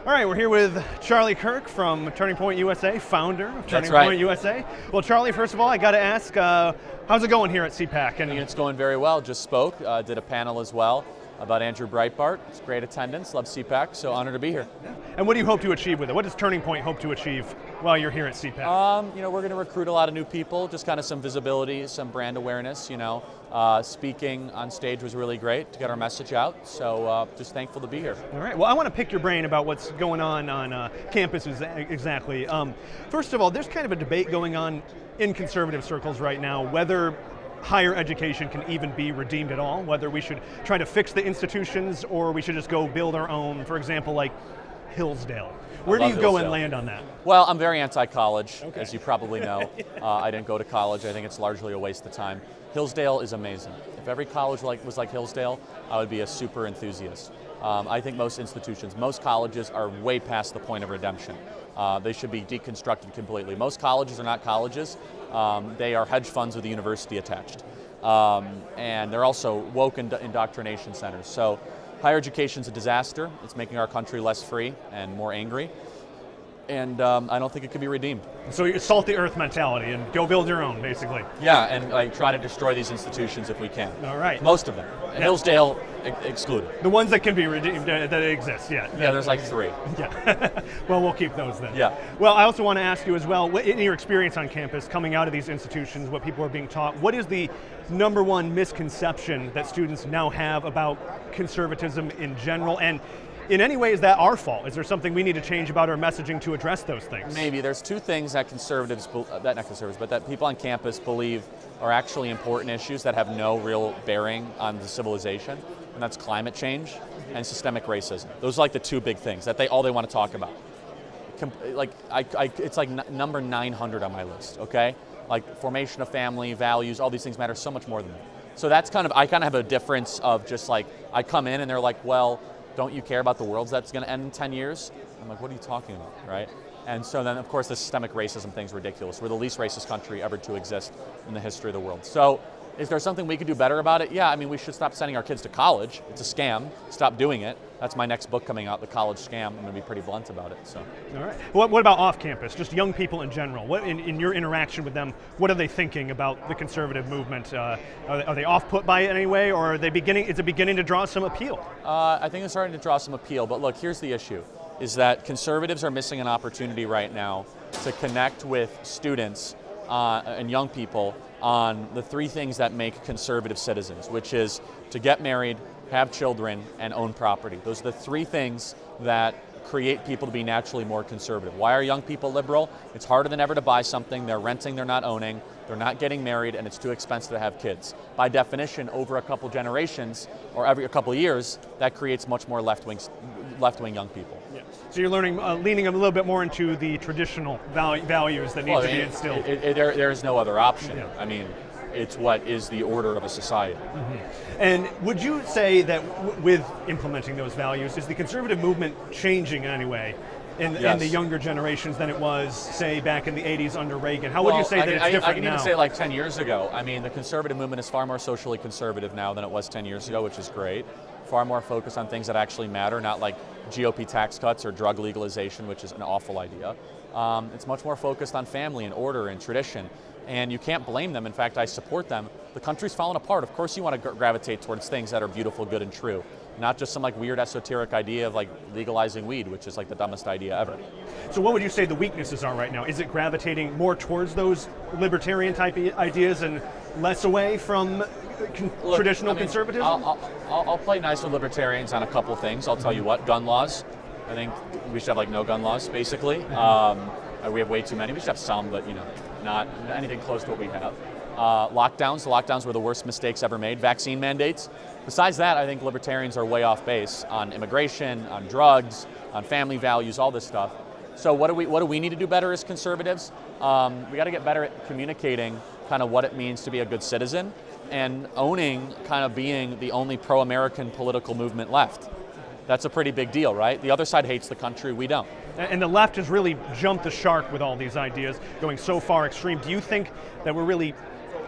All right, we're here with Charlie Kirk from Turning Point USA, founder of Turning Point USA. Well, Charlie, first of all, I got to ask, how's it going here at CPAC? I think it's going very well. Just spoke, did a panel as well about Andrew Breitbart. It's great attendance, love CPAC, so honored to be here. And what do you hope to achieve with it? What does Turning Point hope to achieve while you're here at CPAC? You know, we're going to recruit a lot of new people, just kind of some visibility, some brand awareness, you know. Speaking on stage was really great to get our message out, so just thankful to be here. All right, well, I want to pick your brain about what's going on campuses exactly. First of all, there's kind of a debate going on in conservative circles right now whether higher education can even be redeemed at all, whether we should try to fix the institutions or we should just go build our own, for example, like Hillsdale. Where do you go and land on that? Well, I'm very anti-college, as you probably know. I didn't go to college. I think it's largely a waste of time. Hillsdale is amazing. If every college was like Hillsdale, I would be a super enthusiast. I think most institutions, most colleges are way past the point of redemption. They should be deconstructed completely. Most colleges are not colleges. They are hedge funds with a university attached. And they're also woke indoctrination centers. So higher education is a disaster. It's making our country less free and more angry. And I don't think it could be redeemed. So you salt the earth mentality and go build your own, basically. Yeah, and like, try to destroy these institutions if we can. All right. Most of them. Yeah. Hillsdale excluded. The ones that can be redeemed, that exist, yeah. Yeah, there's like 3. Yeah. Well, we'll keep those then. Yeah. Well, I also want to ask you as well, in your experience on campus, coming out of these institutions, what people are being taught, what is the #1 misconception that students now have about conservatism in general? And in any way, is that our fault? Is there something we need to change about our messaging to address those things? Maybe. There's 2 things that conservatives, not conservatives, but that people on campus believe are actually important issues that have no real bearing on the civilization, and that's climate change and systemic racism. Those are like the 2 big things that all they want to talk about. Like, it's like number 900 on my list, okay? Like formation of family, values, all these things matter so much more than that. So that's I kind of have a difference of just like, I come in and they're like, well, don't you care about the world that's going to end in 10 years? I'm like, what are you talking about, right? And so then, of course, the systemic racism thing's ridiculous. We're the least racist country ever to exist in the history of the world. So is there something we could do better about it? Yeah, I mean, we should stop sending our kids to college. It's a scam. Stop doing it. That's my next book coming out, The College Scam. I'm going to be pretty blunt about it. So. All right. What about off campus, just young people in general? What in your interaction with them, what are they thinking about the conservative movement? Are they off-put by it anyway, or are they is it beginning to draw some appeal? I think it's starting to draw some appeal, but look, here's the issue, is that conservatives are missing an opportunity right now to connect with students and young people on the 3 things that make conservative citizens, which is to get married, have children, and own property. Those are the 3 things that create people to be naturally more conservative. Why are young people liberal? It's harder than ever to buy something. They're renting, they're not owning, they're not getting married, and it's too expensive to have kids. By definition, over a couple generations or every couple of years, that creates much more left-wing young people. Yeah. So you're leaning a little bit more into the traditional values that need to be instilled. There is no other option. Yeah. I mean, it's what is the order of a society. Mm-hmm. And would you say that with implementing those values, is the conservative movement changing in any way in the younger generations than it was, say, back in the 80s under Reagan? How would you say that it's different now? I can even say like 10 years ago. I mean, the conservative movement is far more socially conservative now than it was 10 years ago, which is great. Far more focused on things that actually matter, not like GOP tax cuts or drug legalization, which is an awful idea. It's much more focused on family and order and tradition. And you can't blame them. In fact, I support them. The country's fallen apart. Of course you want to gravitate towards things that are beautiful, good, and true. Not just some like weird esoteric idea of like legalizing weed, which is like the dumbest idea ever. So what would you say the weaknesses are right now? Is it gravitating more towards those libertarian type ideas and less away from traditional conservatism? I'll play nice with libertarians on a couple of things. I'll tell you what, gun laws. I think we should have like no gun laws, basically. We have way too many. We should have some, but you know, not anything close to what we have. Lockdowns. The lockdowns were the worst mistakes ever made. Vaccine mandates. Besides that, I think libertarians are way off base on immigration, on drugs, on family values, all this stuff. So what do we need to do better as conservatives? We got to get better at communicating kind of what it means to be a good citizen and owning kind of being the only pro-American political movement left. That's a pretty big deal, right? The other side hates the country, we don't. And the left has really jumped the shark with all these ideas, going so far extreme. Do you think that we're really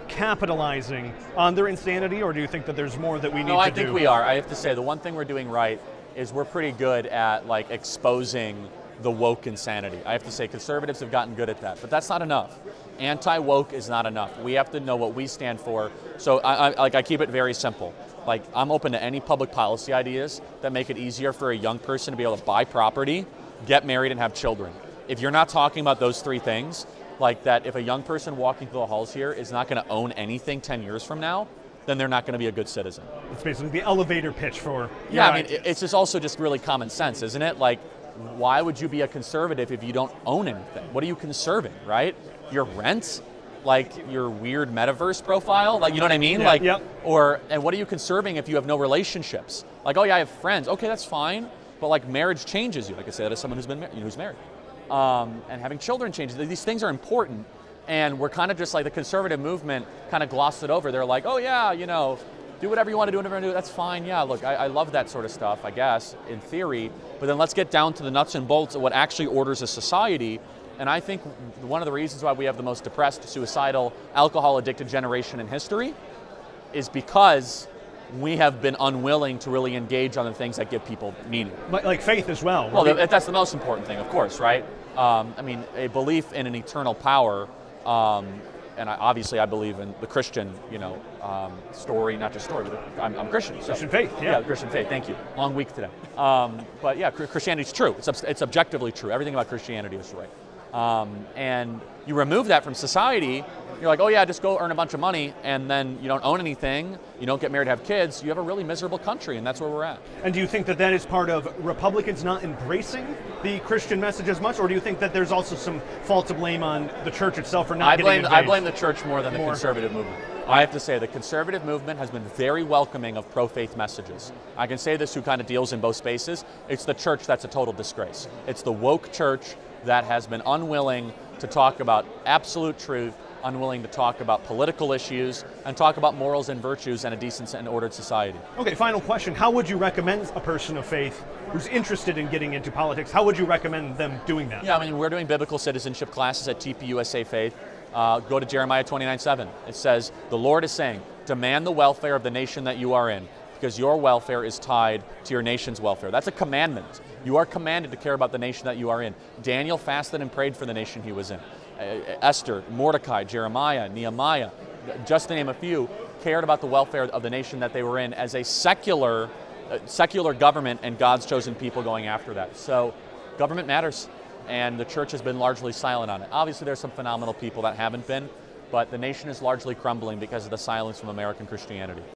capitalizing on their insanity, or do you think that there's more that we need to do? No, I think we are. I have to say, the one thing we're doing right is we're pretty good at like exposing the woke insanity. I have to say conservatives have gotten good at that, but that's not enough. Anti-woke is not enough. We have to know what we stand for. So I keep it very simple. Like, I'm open to any public policy ideas that make it easier for a young person to be able to buy property, get married, and have children. If you're not talking about those three things, like that if a young person walking through the halls here is not going to own anything 10 years from now, then they're not going to be a good citizen. It's basically the elevator pitch for yeah, I mean, it's just also just really common sense, isn't it? Like, why would you be a conservative if you don't own anything? What are you conserving, right? Your rent? Like your weird metaverse profile? Like, you know what I mean? Yeah, like, yep. And what are you conserving if you have no relationships? Like, oh yeah, I have friends. Okay, that's fine. But like, marriage changes you. Like I say that as someone who's been who's married. And having children changes. These things are important. And we're kind of just like the conservative movement kind of glossed it over. They're like, oh yeah, you know, do whatever you want to do, whatever you want to do, that's fine. Yeah, look, I love that sort of stuff, I guess, in theory. But then let's get down to the nuts and bolts of what actually orders a society. And I think one of the reasons why we have the most depressed, suicidal, alcohol-addicted generation in history is because we have been unwilling to really engage on the things that give people meaning. Like faith as well. Well, that's the most important thing, of course, right? I mean, a belief in an eternal power, and obviously I believe in the Christian, you know, story, not just story, but I'm Christian. So. Christian faith, yeah. Yeah, Christian faith, thank you. Long week today. But yeah, Christianity is true. It's objectively true. Everything about Christianity is right. And you remove that from society, you're like, oh yeah, just go earn a bunch of money, and then you don't own anything, you don't get married, have kids, you have a really miserable country, and that's where we're at. And do you think that that is part of Republicans not embracing the Christian message as much, or do you think that there's also some fault to blame on the church itself for not getting engaged? I blame the church more than the conservative movement. I have to say the conservative movement has been very welcoming of pro-faith messages. I can say this who kind of deals in both spaces. It's the church that's a total disgrace. It's the woke church that has been unwilling to talk about absolute truth, unwilling to talk about political issues, and talk about morals and virtues and a decent and ordered society. Okay, final question. How would you recommend a person of faith who's interested in getting into politics, how would you recommend them doing that? Yeah, I mean, we're doing biblical citizenship classes at TPUSA Faith. Go to Jeremiah 29:7. It says, the Lord is saying, demand the welfare of the nation that you are in, because your welfare is tied to your nation's welfare. That's a commandment. You are commanded to care about the nation that you are in. Daniel fasted and prayed for the nation he was in. Esther, Mordecai, Jeremiah, Nehemiah, just to name a few, cared about the welfare of the nation that they were in as a secular government and God's chosen people going after that. So government matters, and the church has been largely silent on it. Obviously there's some phenomenal people that haven't been, but the nation is largely crumbling because of the silence from American Christianity.